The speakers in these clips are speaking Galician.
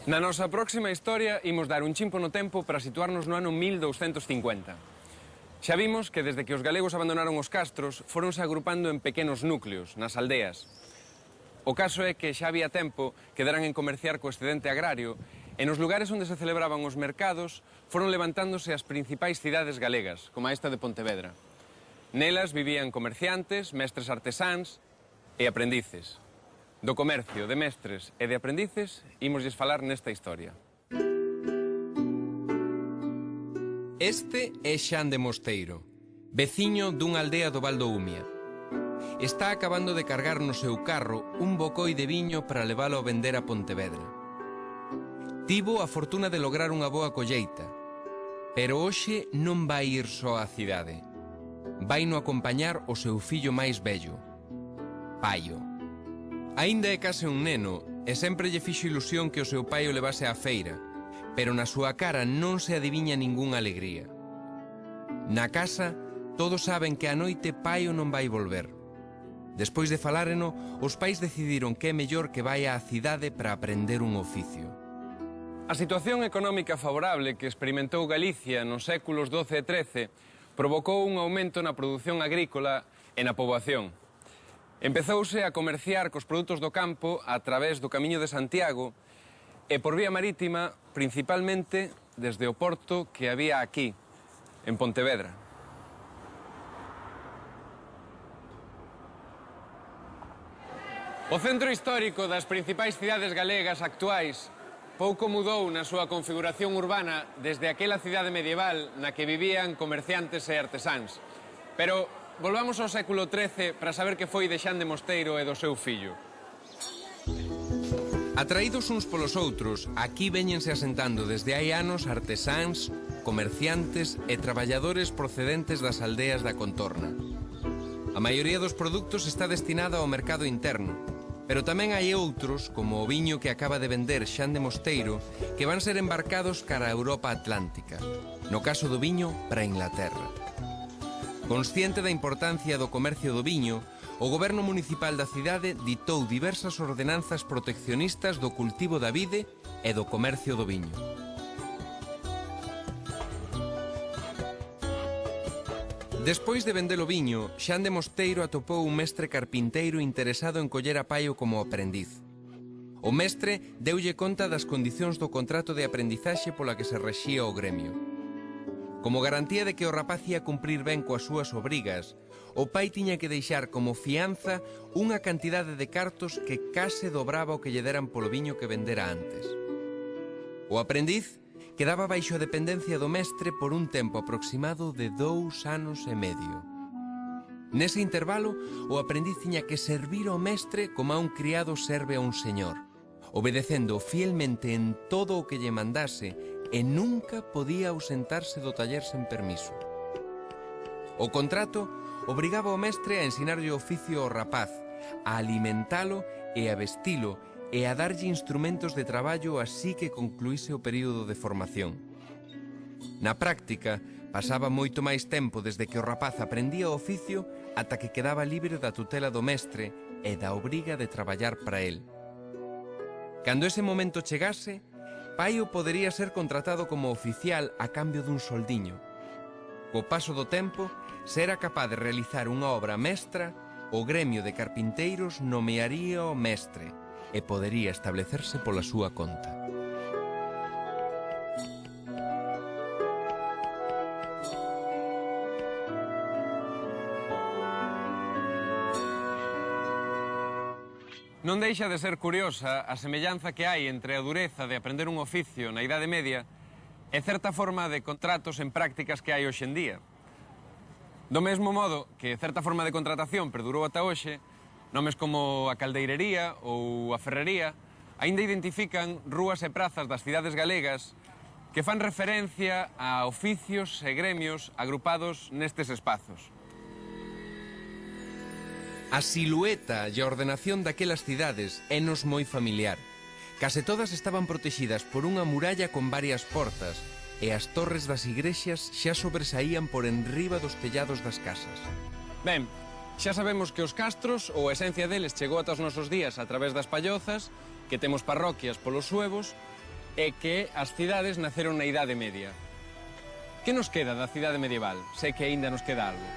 Na nosa próxima historia imos dar un chimpo no tempo para situarnos no ano 1250. Xa vimos que desde que os galegos abandonaron os castros foronse agrupando en pequenos núcleos, nas aldeas. O caso é que xa había tempo que deran en comerciar co excedente agrario e nos lugares onde se celebraban os mercados foron levantándose as principais cidades galegas, como esta de Pontevedra. Nelas vivían comerciantes, mestres artesáns e aprendices. Do comercio, de mestres e de aprendices ímoslles falar nesta historia. Este é Xan de Mosteiro, veciño dunha aldea do Val do Umia. Está acabando de cargar no seu carro un bocoi de viño para leválo a vender a Pontevedra. Tivo a fortuna de lograr unha boa colleita, pero hoxe non vai ir só á cidade. Vaino acompañar o seu fillo máis vello, Paio. Aínda é case un neno e sempre lle fixo ilusión que o seu pai o levase á feira, pero na súa cara non se adiviña ningunha alegría. Na casa, todos saben que a noite Paio non vai volver. Despois de faláreno, os pais decidiron que é mellor que vai á cidade para aprender un oficio. A situación económica favorable que experimentou Galicia nos séculos XII e XIII provocou un aumento na produción agrícola e na poboación. Empezouse a comerciar cos produtos do campo a través do Camiño de Santiago e por vía marítima, principalmente desde o porto que había aquí, en Pontevedra. O centro histórico das principais cidades galegas actuais pouco mudou na súa configuración urbana desde aquela cidade medieval na que vivían comerciantes e artesáns. Pero volvamos ao século XIII para saber que foi de Xan de Mosteiro e do seu fillo. Atraídos uns polos outros, aquí véñense asentando desde hai anos artesáns, comerciantes e traballadores procedentes das aldeas da contorna. A maioría dos produtos está destinada ao mercado interno, pero tamén hai outros, como o viño que acaba de vender Xan de Mosteiro, que van ser embarcados cara a Europa Atlántica, no caso do viño para Inglaterra. Consciente da importancia do comercio do viño, o goberno municipal da cidade ditou diversas ordenanzas proteccionistas do cultivo da vide e do comercio do viño. Despois de vender o viño, Xan de Mosteiro atopou un mestre carpinteiro interesado en coller a Paio como aprendiz. O mestre deulle conta das condicións do contrato de aprendizaxe pola que se rexía o gremio. Como garantía de que o rapaz ia cumprir ben coas súas obrigas, o pai tiña que deixar como fianza unha cantidade de cartos que case dobraba o que lle deran polo viño que vendera antes. O aprendiz quedaba baixo a dependencia do mestre por un tempo aproximado de 2 anos e medio. Nese intervalo, o aprendiz tiña que servir ao mestre como a un criado serve a un señor, obedecendo fielmente en todo o que lle mandase e nunca podía ausentarse do taller sen permiso. O contrato obrigaba o mestre a ensinarlle o oficio ao rapaz, a alimentalo e a vestilo e a darlle instrumentos de traballo así que concluíse o período de formación. Na práctica, pasaba moito máis tempo desde que o rapaz aprendía o oficio ata que quedaba libre da tutela do mestre e da obriga de traballar para el. Cando ese momento chegase, Paio podería ser contratado como oficial a cambio dun soldiño. Co paso do tempo, se era capaz de realizar unha obra mestra, o gremio de carpinteiros nomearía o mestre e podería establecerse pola súa conta. Non deixa de ser curiosa a semellanza que hai entre a dureza de aprender un oficio na Idade Media e certa forma de contratos en prácticas que hai hoxe en día. Do mesmo modo que certa forma de contratación perdurou ata hoxe, nomes como a caldeirería ou a ferrería aínda identifican rúas e prazas das cidades galegas que fan referencia a oficios e gremios agrupados nestes espazos. A silueta e a ordenación daquelas cidades énos moi familiar. Case todas estaban protexidas por unha muralla con varias portas e as torres das igrexas xa sobresaían por enriba dos tellados das casas. Ben, xa sabemos que os castros ou a esencia deles chegou ata os nosos días a través das pallozas, que temos parroquias polos suevos, é que as cidades naceron na Idade Media. Que nos queda da cidade medieval? Sei que aínda nos queda algo.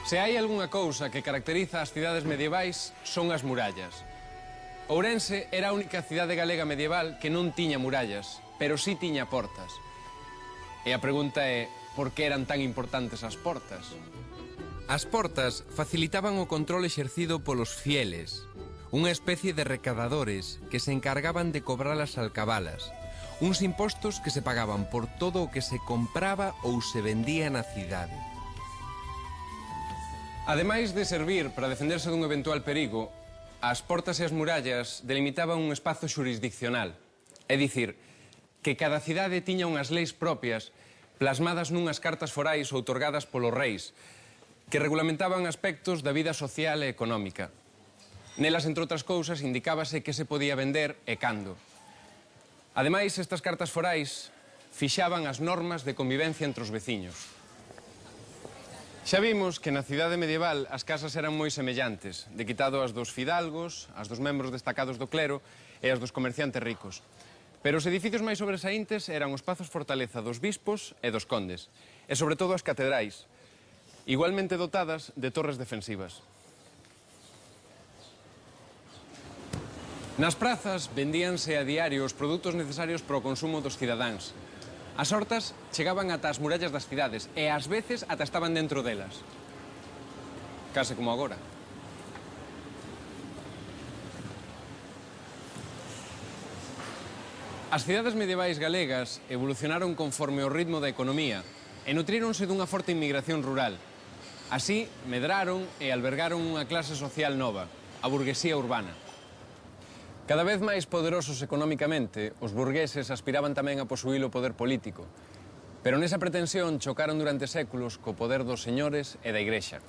Se hai algunha cousa que caracteriza as cidades medievais, son as murallas. Ourense era a única cidade galega medieval que non tiña murallas, pero sí tiña portas. E a pregunta é, por que eran tan importantes as portas? As portas facilitaban o control exercido polos fieles, unha especie de recadadores que se encargaban de cobrar as alcabalas, uns impostos que se pagaban por todo o que se compraba ou se vendía na cidade. Ademais de servir para defenderse dun eventual perigo, as portas e as murallas delimitaban un espazo xurisdiccional, é dicir, que cada cidade tiña unhas leis propias plasmadas nunhas cartas forais outorgadas polos reis, que regulamentaban aspectos da vida social e económica. Nelas, entre outras cousas, indicábase que se podía vender e cando. Ademais, estas cartas forais fixaban as normas de convivencia entre os veciños. Xa vimos que na cidade medieval as casas eran moi semellantes, de quitado as dos fidalgos, as dos membros destacados do clero e as dos comerciantes ricos. Pero os edificios máis sobresaíntes eran os pazos fortaleza dos bispos e dos condes, e sobre todo as catedrais, igualmente dotadas de torres defensivas. Nas prazas vendíanse a diario os produtos necesarios para o consumo dos cidadáns. As hortas chegaban ata as murallas das cidades e ás veces ata estaban dentro delas. Case como agora. As cidades medievais galegas evolucionaron conforme o ritmo da economía e nutríronse dunha forte inmigración rural. Así, medraron e albergaron unha clase social nova, a burguesía urbana. Cada vez máis poderosos económicamente, os burgueses aspiraban tamén a posuír o poder político, pero nesa pretensión chocaron durante séculos co poder dos señores e da Igrexa.